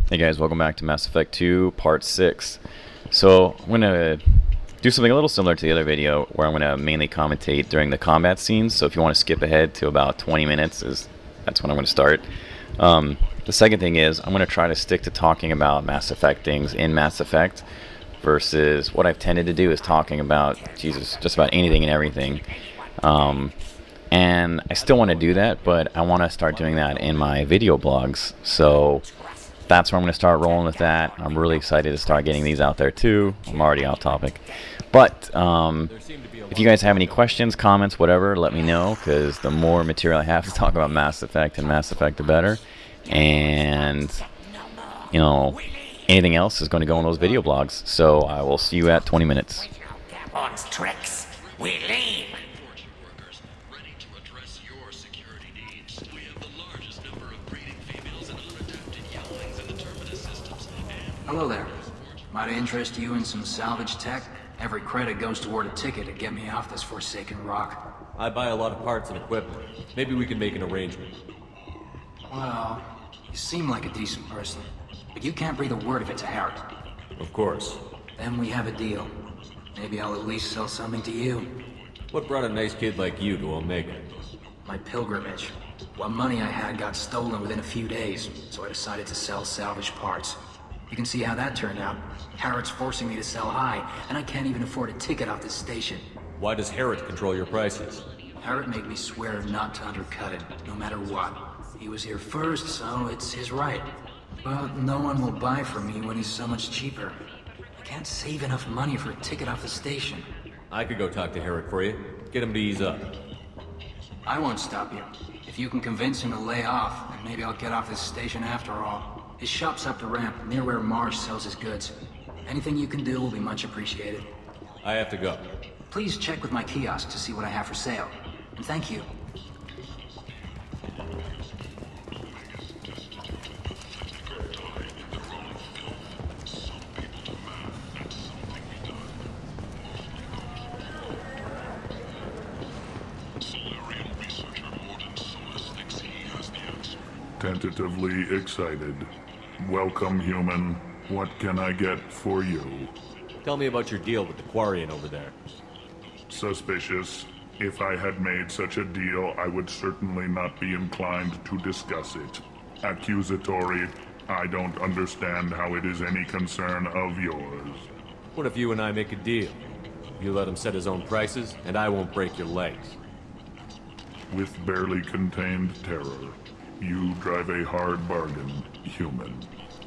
Hey guys, welcome back to Mass Effect 2 Part 6. So I'm going to do something a little similar to the other video where I'm going to mainly commentate during the combat scenes. So if you want to skip ahead to about 20 minutes, that's when I'm going to start. The second thing is I'm going to try to stick to talking about Mass Effect things in Mass Effect versus what I've tended to do is talking about, just about anything and everything. And I still want to do that, but I want to start doing that in my video blogs. So that's where I'm going to start rolling with that. I'm really excited to start getting these out there too. I'm already off topic. But if you guys have any questions, comments, whatever, let me know, because the more material I have to talk about Mass Effect and Mass Effect, the better. And, you know, anything else is going to go in those video blogs. So I will see you at 20 minutes. On tricks, we leave. Hello there. Might I interest you in some salvage tech? Every credit goes toward a ticket to get me off this forsaken rock. I buy a lot of parts and equipment. Maybe we can make an arrangement. Well, you seem like a decent person, but you can't breathe a word of it to Harry. Of course. Then we have a deal. Maybe I'll at least sell something to you. What brought a nice kid like you to Omega? My pilgrimage. What money I had got stolen within a few days, so I decided to sell salvage parts. You can see how that turned out. Harrod's forcing me to sell high, and I can't even afford a ticket off this station. Why does Harrod control your prices? Harrod made me swear not to undercut it, no matter what. He was here first, so it's his right. But no one will buy from me when he's so much cheaper. I can't save enough money for a ticket off the station. I could go talk to Harrod for you. Get him to ease up. I won't stop you. If you can convince him to lay off, then maybe I'll get off this station after all. His shop's up the ramp, near where Marsh sells his goods. Anything you can do will be much appreciated. I have to go. Please check with my kiosk to see what I have for sale. And thank you. Tentatively excited. Welcome, human. What can I get for you? Tell me about your deal with the Quarian over there. Suspicious. If I had made such a deal, I would certainly not be inclined to discuss it. Accusatory. I don't understand how it is any concern of yours. What if you and I make a deal? You let him set his own prices, and I won't break your legs. With barely contained terror, you drive a hard bargain, human.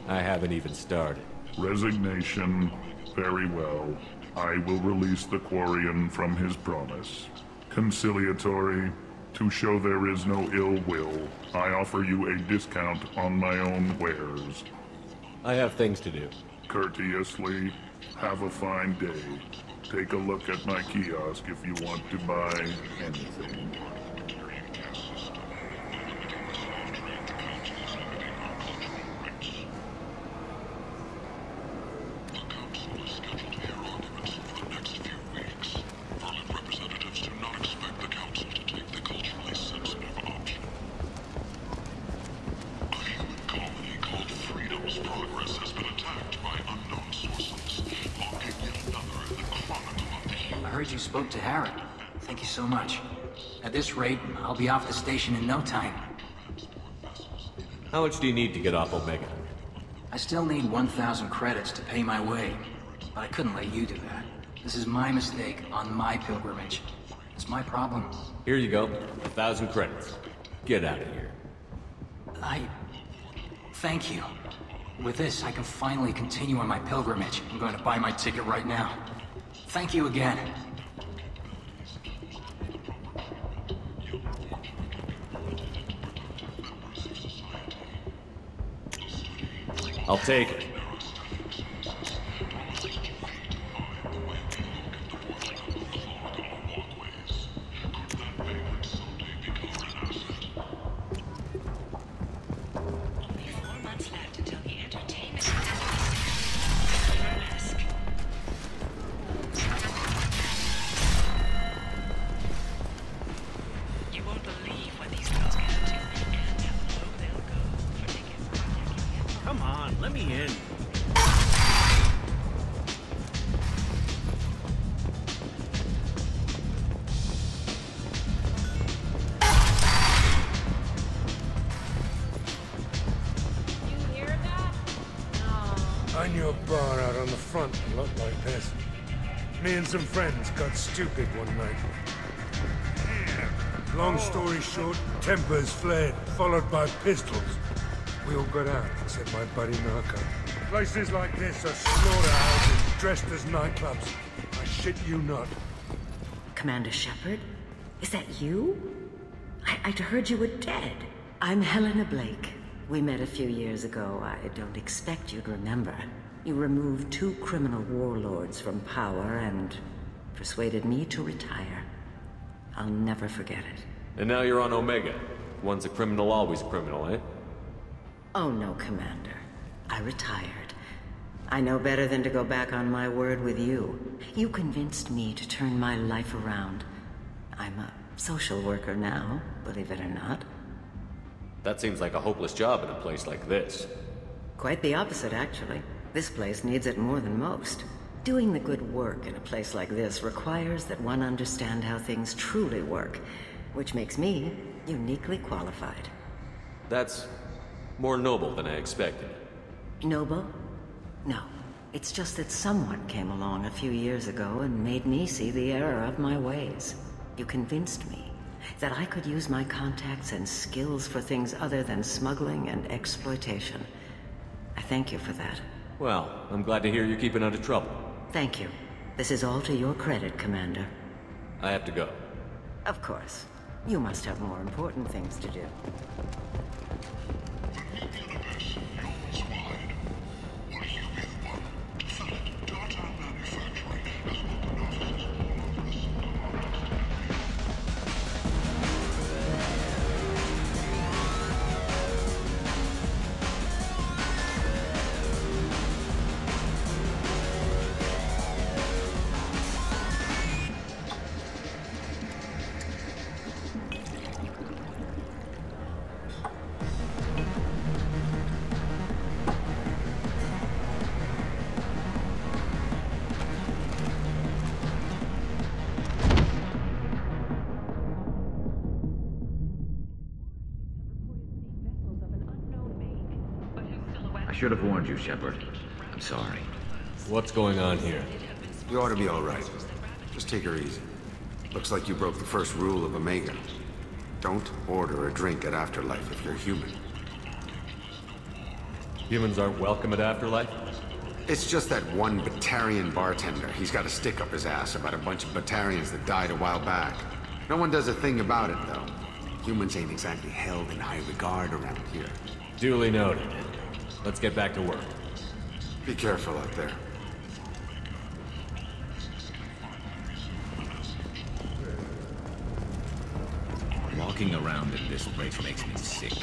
I haven't even started. Resignation. Very well. I will release the Quarian from his promise. Conciliatory. To show there is no ill will, I offer you a discount on my own wares. I have things to do. Courteously. Have a fine day. Take a look at my kiosk if you want to buy anything. I heard you spoke to Harrod. Thank you so much. At this rate, I'll be off the station in no time. How much do you need to get off Omega? I still need 1,000 credits to pay my way, but I couldn't let you do that. This is my mistake on my pilgrimage. It's my problem. Here you go. 1,000 credits. Get out of here. Thank you. With this, I can finally continue on my pilgrimage. I'm going to buy my ticket right now. Thank you again. I'll take it. Come on, let me in. You hear that? No. I knew a bar out on the front that looked like this. Me and some friends got stupid one night. Long story short, tempers flared, followed by pistols. We all got out, except my buddy Narco. Places like this are slaughterhouses dressed as nightclubs. I shit you not. Commander Shepard? Is that you? I'd heard you were dead. I'm Helena Blake. We met a few years ago. I don't expect you'd remember. You removed 2 criminal warlords from power and persuaded me to retire. I'll never forget it. And now you're on Omega. Once a criminal, always a criminal, eh? Oh no, Commander. I retired. I know better than to go back on my word with you. You convinced me to turn my life around. I'm a social worker now, believe it or not. That seems like a hopeless job in a place like this. Quite the opposite, actually. This place needs it more than most. Doing the good work in a place like this requires that one understand how things truly work, which makes me uniquely qualified. That's more noble than I expected. Noble? No. It's just that someone came along a few years ago and made me see the error of my ways. You convinced me that I could use my contacts and skills for things other than smuggling and exploitation. I thank you for that. Well, I'm glad to hear you're keeping out of trouble. Thank you. This is all to your credit, Commander. I have to go. Of course. You must have more important things to do. I should have warned you, Shepard. I'm sorry. What's going on here? You ought to be all right. Just take her easy. Looks like you broke the first rule of Omega. Don't order a drink at Afterlife if you're human. Humans aren't welcome at Afterlife? It's just that one Batarian bartender. He's got a stick up his ass about a bunch of Batarians that died a while back. No one does a thing about it, though. Humans ain't exactly held in high regard around here. Duly noted. Let's get back to work. Be careful out there. Walking around in this place makes me sick.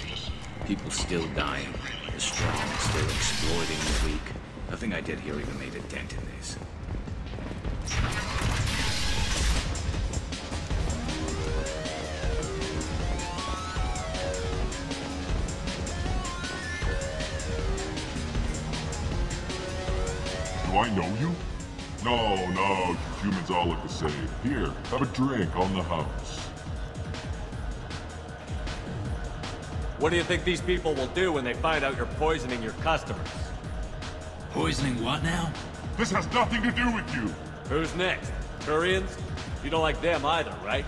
People still dying. The strong still exploiting the weak. Nothing I did here even made a dent in this. Do I know you? No, humans all look the same. Here, have a drink on the house. What do you think these people will do when they find out you're poisoning your customers? Poisoning what now? This has nothing to do with you. Who's next? Turians? You don't like them either, right?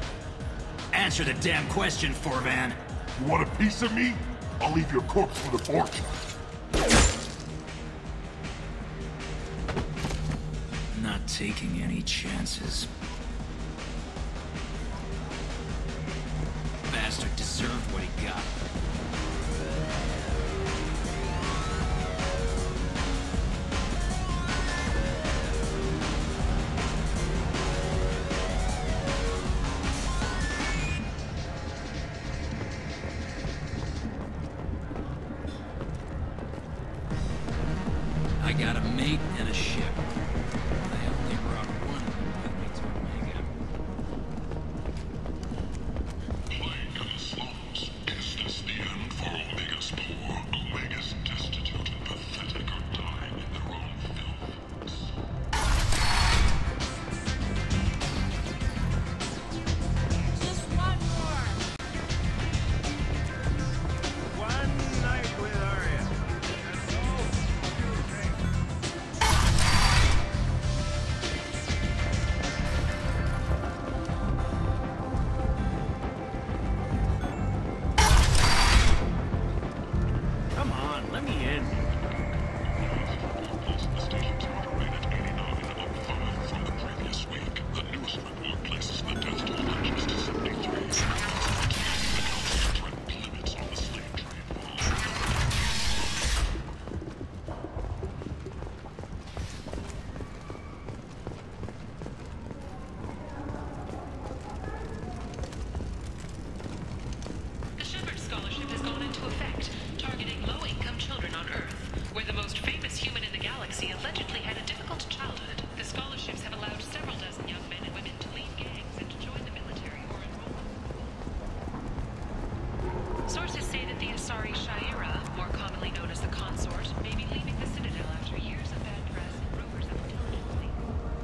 Answer the damn question, Forvan. You want a piece of me? I'll leave your corpse with a fortune. Not taking any chances. Bastard deserved what he got. I got a mate and a ship. I only brought one with me to Omega. Like slums, is this the end for Omega's poor? Omega's destitute and pathetic.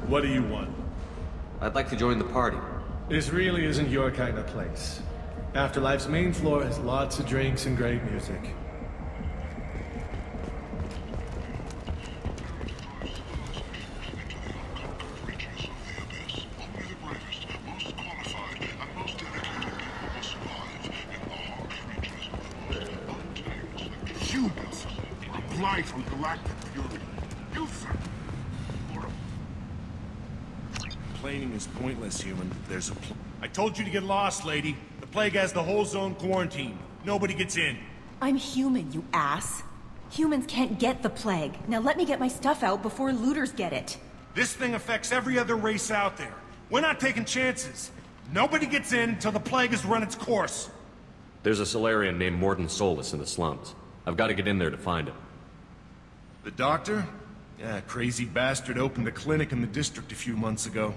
What do you want? I'd like to join the party. This really isn't your kind of place. Afterlife's main floor has lots of drinks and great music. Humans are blight on galactic fury. You Complaining is pointless, human. There's a I told you to get lost, lady. The plague has the whole zone quarantined. Nobody gets in. I'm human, you ass. Humans can't get the plague. Now let me get my stuff out before looters get it. This thing affects every other race out there. We're not taking chances. Nobody gets in until the plague has run its course. There's a Solarian named Morden Solus in the slums. I've got to get in there to find him. The doctor? Yeah, crazy bastard opened a clinic in the district a few months ago.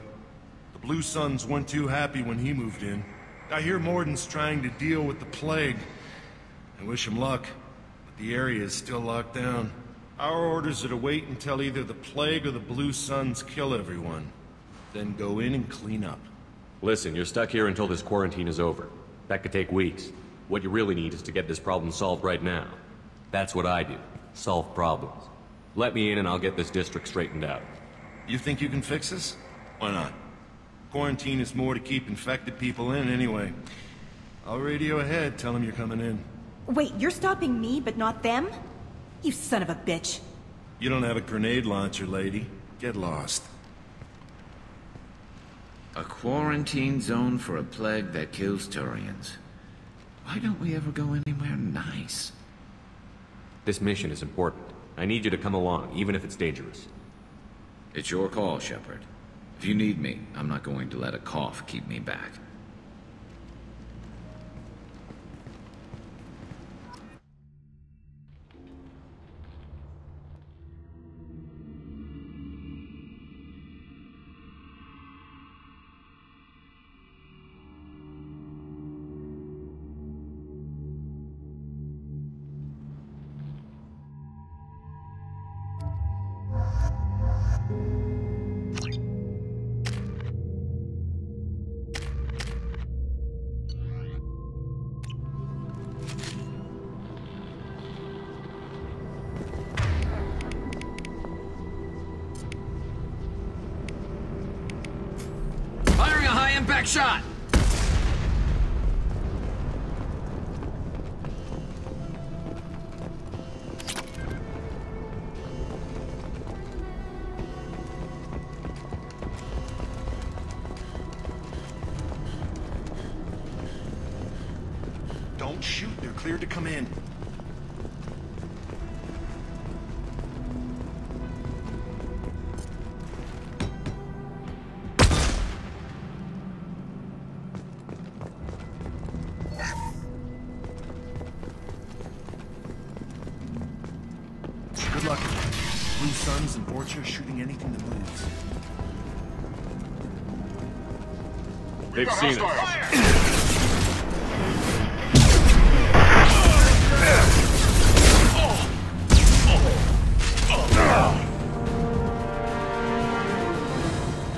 The Blue Suns weren't too happy when he moved in. I hear Morden's trying to deal with the plague. I wish him luck, but the area is still locked down. Our orders are to wait until either the plague or the Blue Suns kill everyone. Then go in and clean up. Listen, you're stuck here until this quarantine is over. That could take weeks. What you really need is to get this problem solved right now. That's what I do. Solve problems. Let me in and I'll get this district straightened out. You think you can fix this? Why not? Quarantine is more to keep infected people in anyway. I'll radio ahead, tell them you're coming in. Wait, you're stopping me, but not them? You son of a bitch. You don't have a grenade launcher, lady. Get lost. A quarantine zone for a plague that kills Turians. Why don't we ever go anywhere nice? This mission is important. I need you to come along, even if it's dangerous. It's your call, Shepard. If you need me, I'm not going to let a cough keep me back. Impact shot! Don't shoot, they're cleared to come in. Good luck. Blue Suns and Borgia shooting anything that moves. They've seen us.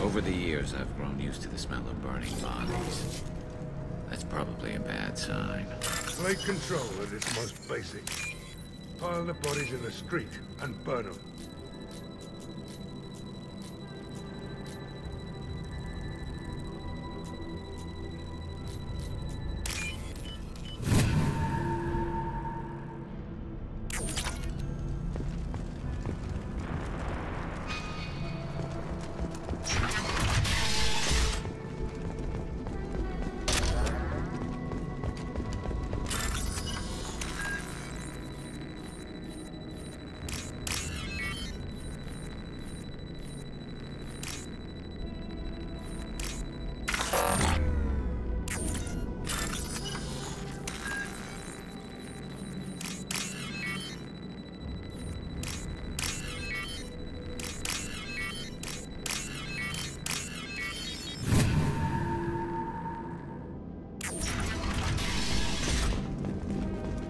Over the years, I've grown used to the smell of burning bodies. That's probably a bad sign. Plague control at its most basic. Pile the bodies in the street and burn them.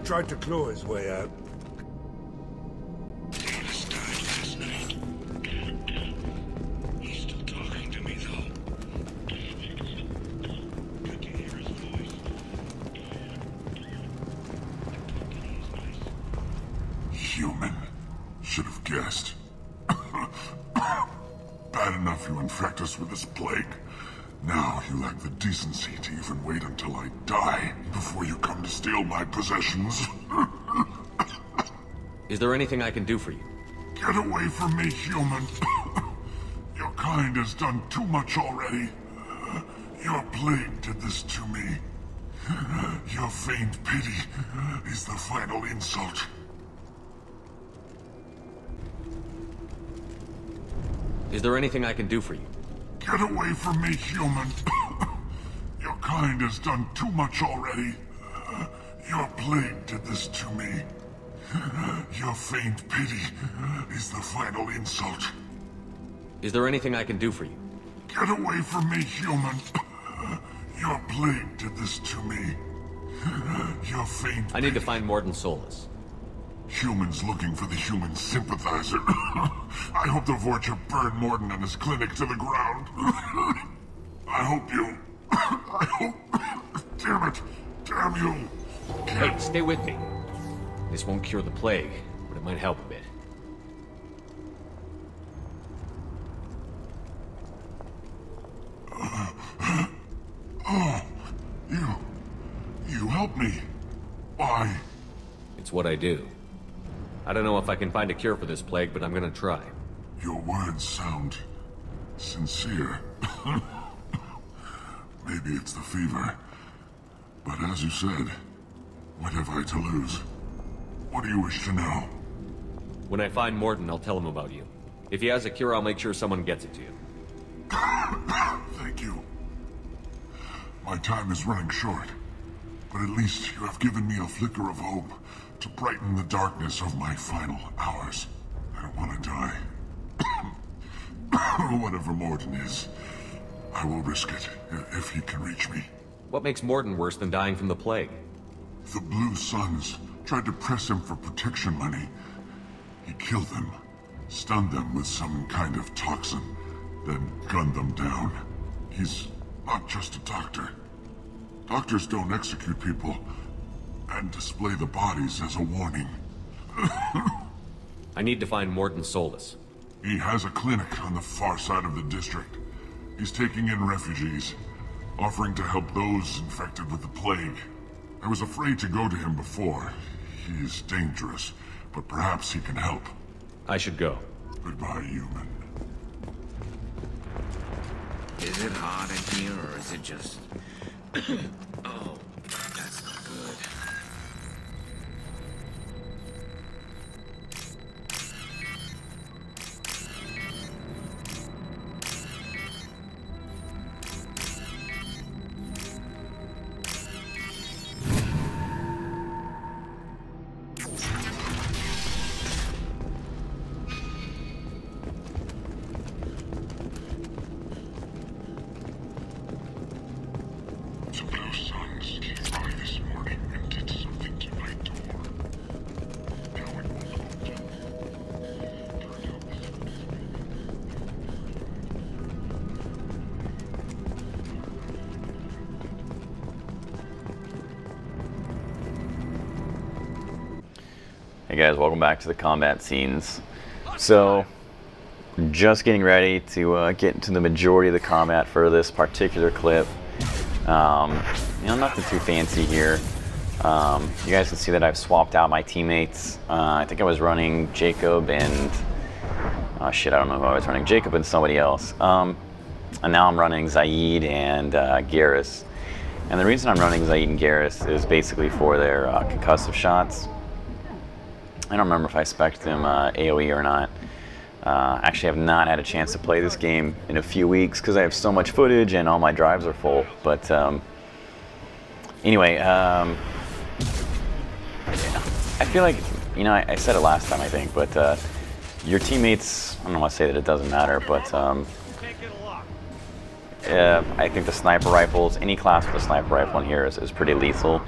Tried to claw his way out. guessed. Bad enough you infect us with this plague. Now you lack the decency to even wait until I die before you come to steal my possessions. Is there anything I can do for you? Get away from me, human. Your kind has done too much already. Your plague did this to me. Your feigned pity is the final insult. Is there anything I can do for you? Get away from me, human. Your kind has done too much already. Your plague did this to me. Your feigned pity is the final insult. Is there anything I can do for you? Get away from me, human. Your plague did this to me. Your feigned I need to find Morden Solus. Humans looking for the human sympathizer. I hope the Vorcha burn Morden and his clinic to the ground. I hope you... I hope... Damn it. Damn you. Hey, stay with me. This won't cure the plague, but it might help a bit. Oh, you help me. Why? It's what I do. I don't know if I can find a cure for this plague, but I'm gonna try. Your words sound sincere. Maybe it's the fever. But as you said, what have I to lose? What do you wish to know? When I find Morden, I'll tell him about you. If he has a cure, I'll make sure someone gets it to you. Thank you. My time is running short, but at least you have given me a flicker of hope to brighten the darkness of my final hours. I don't want to die. Whatever Morden is, I will risk it if he can reach me. What makes Morden worse than dying from the plague? The Blue Suns tried to press him for protection money. He killed them, stunned them with some kind of toxin, then gunned them down. He's not just a doctor. Doctors don't execute people and display the bodies as a warning. I need to find Morden Solus. He has a clinic on the far side of the district. He's taking in refugees, offering to help those infected with the plague. I was afraid to go to him before. He is dangerous, but perhaps he can help. I should go. Goodbye, human. Is it hot in here, or is it just... Oh, that's not good. Hey guys, welcome back to the combat scenes. So, just getting ready to get into the majority of the combat for this particular clip. You know, nothing too fancy here. You guys can see that I've swapped out my teammates. I think I was running Jacob and... oh shit, I don't know who I was running. Jacob and somebody else. And now I'm running Zaid and Garrus. And the reason I'm running Zaid and Garrus is basically for their concussive shots. I don't remember if I spec'd them AoE or not. Actually, I have not had a chance to play this game in a few weeks because I have so much footage and all my drives are full. But anyway, yeah. I feel like, you know, I said it last time, I think, but your teammates, I don't want to say that it doesn't matter, but I think the sniper rifles, any class with a sniper rifle in here is pretty lethal.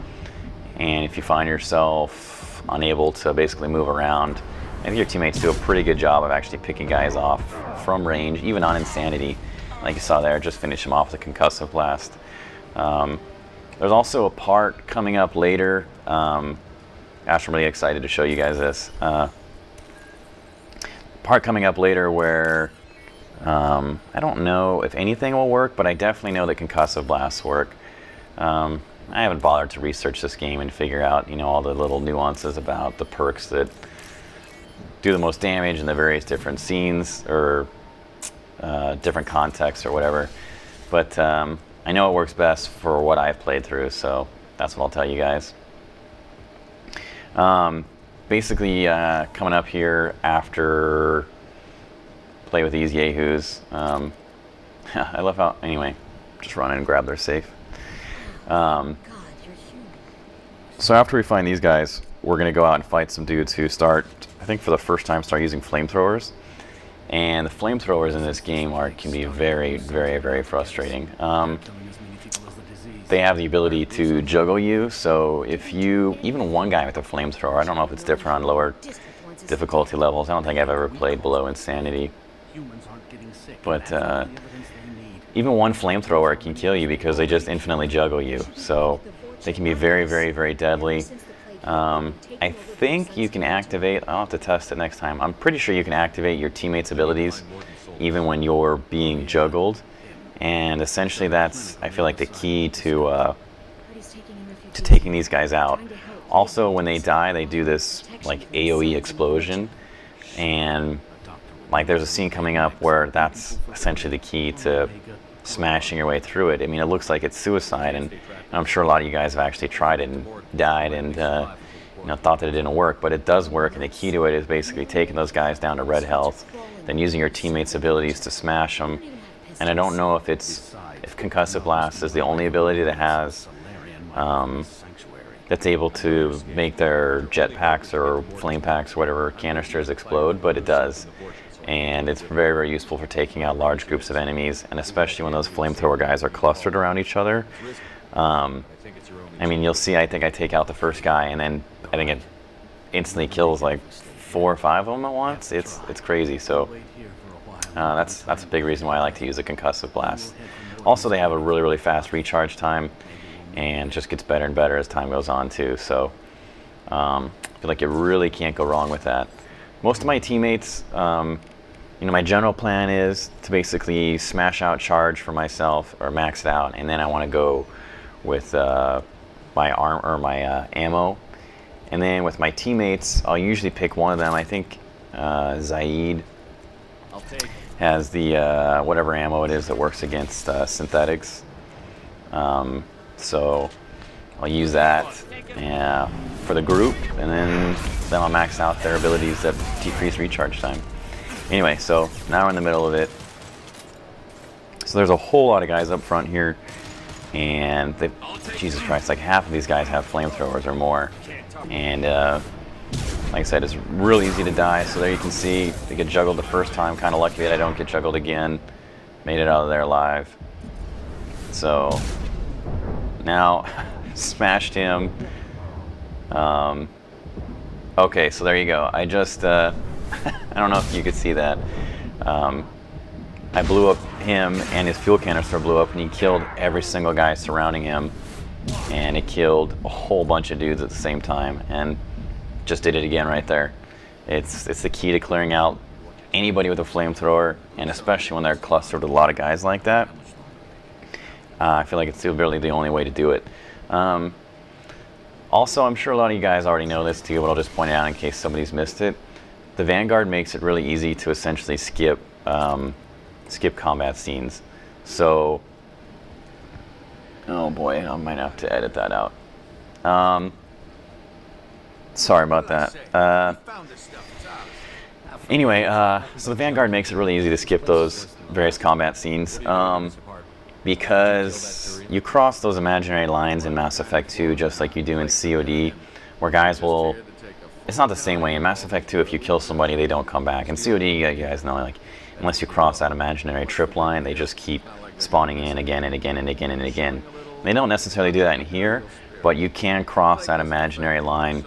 And if you find yourself unable to basically move around, I think your teammates do a pretty good job of actually picking guys off from range, even on Insanity. Like you saw there, just finish them off with a concussive blast. There's also a part coming up later. Ash, I'm really excited to show you guys this. part coming up later where I don't know if anything will work, but I definitely know that concussive blasts work. I haven't bothered to research this game and figure out, you know, all the little nuances about the perks that do the most damage in the various different scenes or different contexts or whatever. But I know it works best for what I've played through, so that's what I'll tell you guys. Basically, coming up here after play with these yahoos, I love how, anyway, just run in and grab their safe. So after we find these guys, we're going to go out and fight some dudes who start, I think for the first time, start using flamethrowers. And the flamethrowers in this game can be very, very, very frustrating. They have the ability to juggle you, so if you, even one guy with a flamethrower, I don't know if it's different on lower difficulty levels, I don't think I've ever played below Insanity, but even one flamethrower can kill you because they just infinitely juggle you, so they can be very, very, very deadly. I think you can activate, I'll have to test it next time, I'm pretty sure you can activate your teammates' abilities even when you're being juggled. And essentially that's, I feel like, the key to taking these guys out. Also, when they die, they do this like AoE explosion. And like there's a scene coming up where that's essentially the key to smashing your way through it. I mean, it looks like it's suicide, and I'm sure a lot of you guys have actually tried it and died and you know, thought that it didn't work, but it does work, and the key to it is basically taking those guys down to red health, then using your teammates' abilities to smash them. And I don't know if concussive blast is the only ability that has that's able to make their jetpacks or flame packs or whatever canisters explode, but it does. And it's very, very useful for taking out large groups of enemies, and especially when those flamethrower guys are clustered around each other. I mean, you'll see, I think I take out the first guy, and then I think it instantly kills like 4 or 5 of them at once. It's crazy. So that's a big reason why I like to use a concussive blast. Also, they have a really, really fast recharge time, and just gets better and better as time goes on too. So I feel like you really can't go wrong with that. Most of my teammates, you know, my general plan is to basically smash out charge for myself or max it out, and then I want to go with my arm or my ammo. And then with my teammates, I'll usually pick one of them. I think Zaid has the whatever ammo it is that works against synthetics. So I'll use that for the group, and then I'll max out their abilities that decrease recharge time. Anyway, so now we're in the middle of it. So there's a whole lot of guys up front here, and Jesus Christ, like half of these guys have flamethrowers or more. And like I said, it's real easy to die. So there you can see they get juggled the first time. Kind of lucky that I don't get juggled again. Made it out of there alive. So now smashed him. Okay, so there you go. I just I don't know if you could see that. I blew up him, and his fuel canister blew up, and he killed every single guy surrounding him, and it killed a whole bunch of dudes at the same time, and just did it again right there. It's the key to clearing out anybody with a flamethrower, and especially when they're clustered with a lot of guys like that. I feel like it's really the only way to do it. Also, I'm sure a lot of you guys already know this too, but I'll just point it out in case somebody's missed it. The Vanguard makes it really easy to essentially skip combat scenes. So, oh boy, I might have to edit that out. Sorry about that. Anyway, so the Vanguard makes it really easy to skip those various combat scenes. Because you cross those imaginary lines in Mass Effect 2 just like you do in COD, where guys will... It's not the same way. In Mass Effect 2, if you kill somebody, they don't come back. In COD, you guys know, like, unless you cross that imaginary trip line, they just keep spawning in again and again and again and again. They don't necessarily do that in here, but you can cross that imaginary line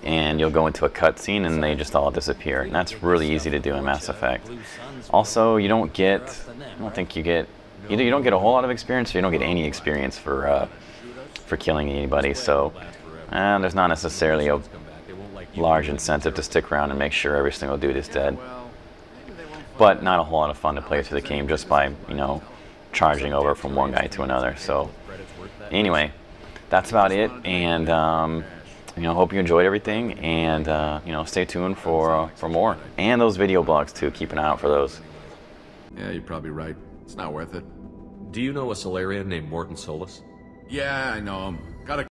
and you'll go into a cutscene and they just all disappear. And that's really easy to do in Mass Effect. Also, you don't get... I don't think you get... Either you don't get a whole lot of experience or you don't get any experience for killing anybody, so there's not necessarily a large incentive to stick around and make sure every single dude is dead. but not a whole lot of fun to play through the game just by, you know, charging over from one guy to another. So anyway, that's about it, and you know, hope you enjoyed everything, and you know, stay tuned for more, and those video blogs too. Keep an eye out for those. Yeah, you're probably right. It's not worth it. Do you know a Solarian named Morton Solus? Yeah, I know him. Got a